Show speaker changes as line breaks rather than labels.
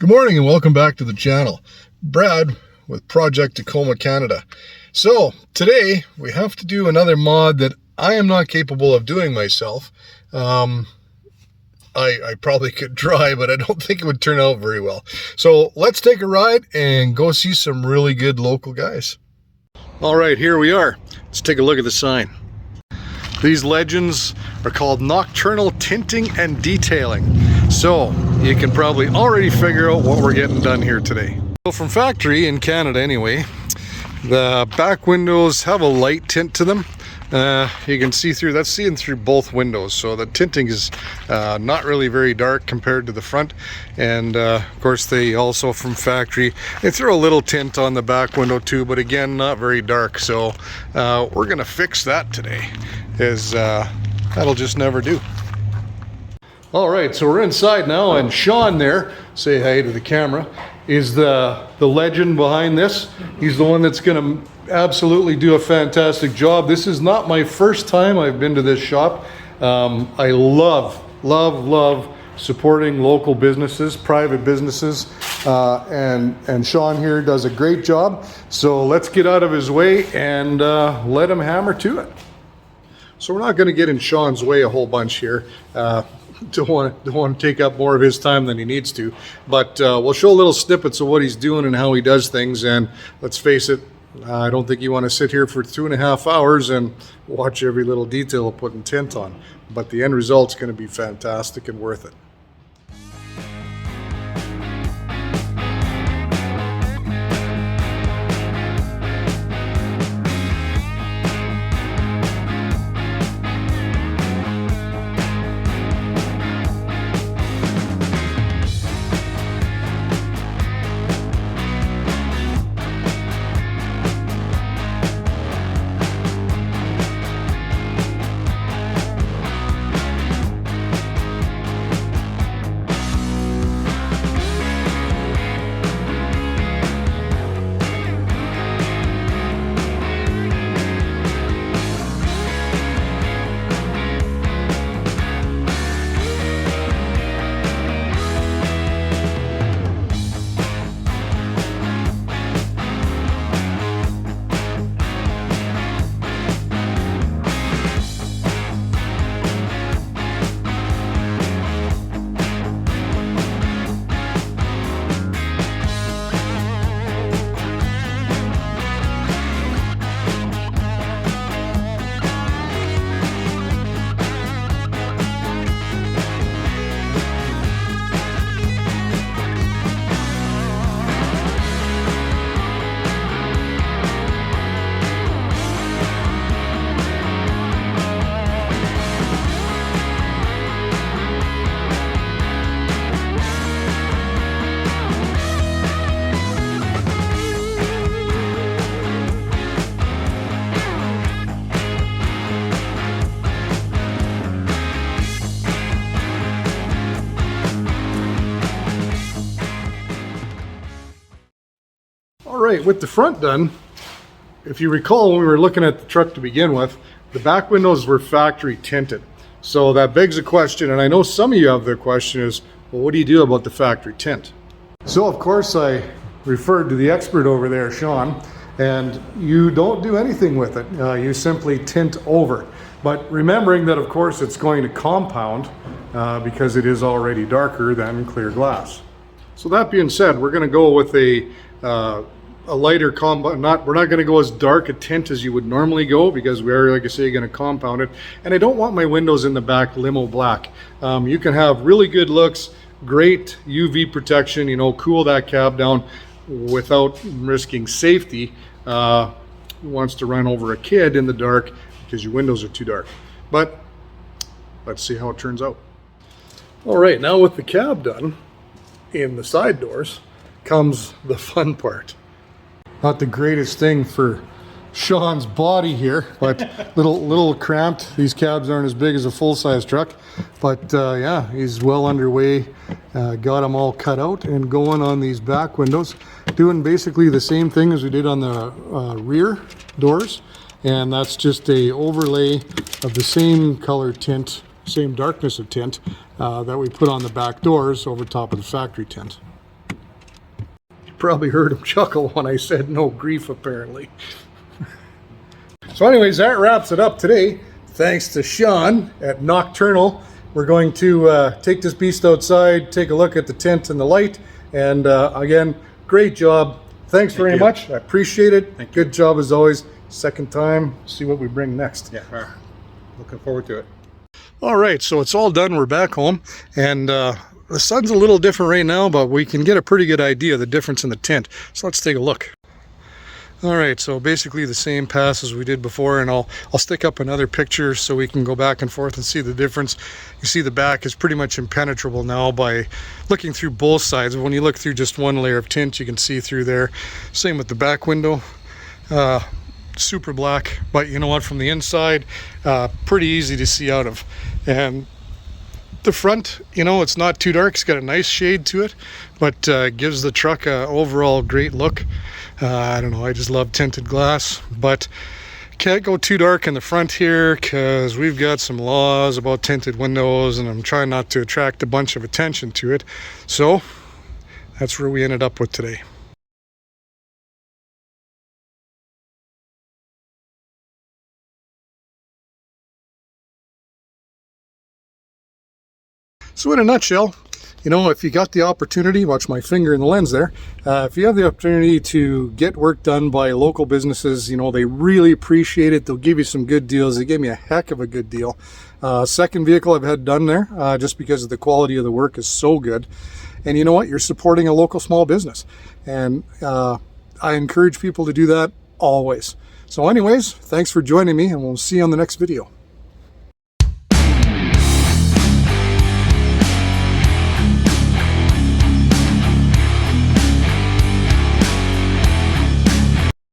Good morning and welcome back to the channel. Brad with Project Tacoma, Canada. So today we have to do another mod that I am not capable of doing myself. I probably could try, but I don't think it would turn out very well. So let's take a ride and go see some really good local guys. All right, here we are. Let's take a look at the sign. These legends are called Nocturnal Tinting and Detailing. So you can probably already figure out what we're getting done here today. So from factory in Canada anyway, the back windows have a light tint to them. You can see through, that's seeing through both windows. So the tinting is not really very dark compared to the front. And of course they also from factory, they throw a little tint on the back window too, but again, not very dark. So we're gonna fix that today, as that'll just never do. All right, so we're inside now, and Sean there, say hi to the camera, is the legend behind this. He's the one that's gonna absolutely do a fantastic job. This is not my first time I've been to this shop. I love supporting local businesses, private businesses, and Sean here does a great job. So let's get out of his way and let him hammer to it. So we're not gonna get in Sean's way a whole bunch here. Don't want to take up more of his time than he needs to, but we'll show little snippets of what he's doing and how he does things. And let's face it, I don't think you want to sit here for 2.5 hours and watch every little detail of putting tint on, but the end result's going to be fantastic and worth it. All right, with the front done, if you recall when we were looking at the truck to begin with, the back windows were factory tinted. So that begs a question, and I know some of you have the question is, well, what do you do about the factory tint? So of course I referred to the expert over there, Sean, and you don't do anything with it. You simply tint over. But remembering that of course it's going to compound because it is already darker than clear glass. So that being said, we're gonna go with a lighter compound. We're not going to go as dark a tint as you would normally go, because we are, like I say, going to compound it. And I don't want my windows in the back limo black. You can have really good looks, great UV protection, you know, cool that cab down without risking safety. Who wants to run over a kid in the dark because your windows are too dark? But let's see how it turns out. All right, now with the cab done in the side doors comes the fun part. Not the greatest thing for Sean's body here, but little cramped. These cabs aren't as big as a full-size truck, but yeah, he's well underway. Got them all cut out and going on these back windows, doing basically the same thing as we did on the rear doors, and that's just a overlay of the same color tint, same darkness of tint that we put on the back doors over top of the factory tint. Probably heard him chuckle when I said no grief, apparently. So anyways, that wraps it up today. Thanks to Sean at Nocturnal. We're going to take this beast outside, take a look at the tint and the light. And again, great job. Thanks very much. I appreciate it. Good job as always. Second time, see what we bring next.
Yeah, looking forward to it.
All right, so it's all done. We're back home, and the sun's a little different right now, but we can get a pretty good idea of the difference in the tint. So let's take a look. All right, so basically the same pass as we did before, and I'll stick up another picture so we can go back and forth and see the difference. You see the back is pretty much impenetrable now by looking through both sides. When you look through just one layer of tint, you can see through there. Same with the back window. Super black, but you know what, from the inside, pretty easy to see out of. And the front, you know, it's not too dark. It's got a nice shade to it, but gives the truck a overall great look. I don't know, I just love tinted glass, but can't go too dark in the front here because we've got some laws about tinted windows, and I'm trying not to attract a bunch of attention to it. So that's where we ended up with today. So in a nutshell, you know, if you got the opportunity, watch my finger in the lens there, if you have the opportunity to get work done by local businesses, you know, they really appreciate it. They'll give you some good deals. They gave me a heck of a good deal. Second vehicle I've had done there, just because of the quality of the work is so good. And you know what? You're supporting a local small business. And I encourage people to do that always. So anyways, thanks for joining me, and we'll see you on the next video.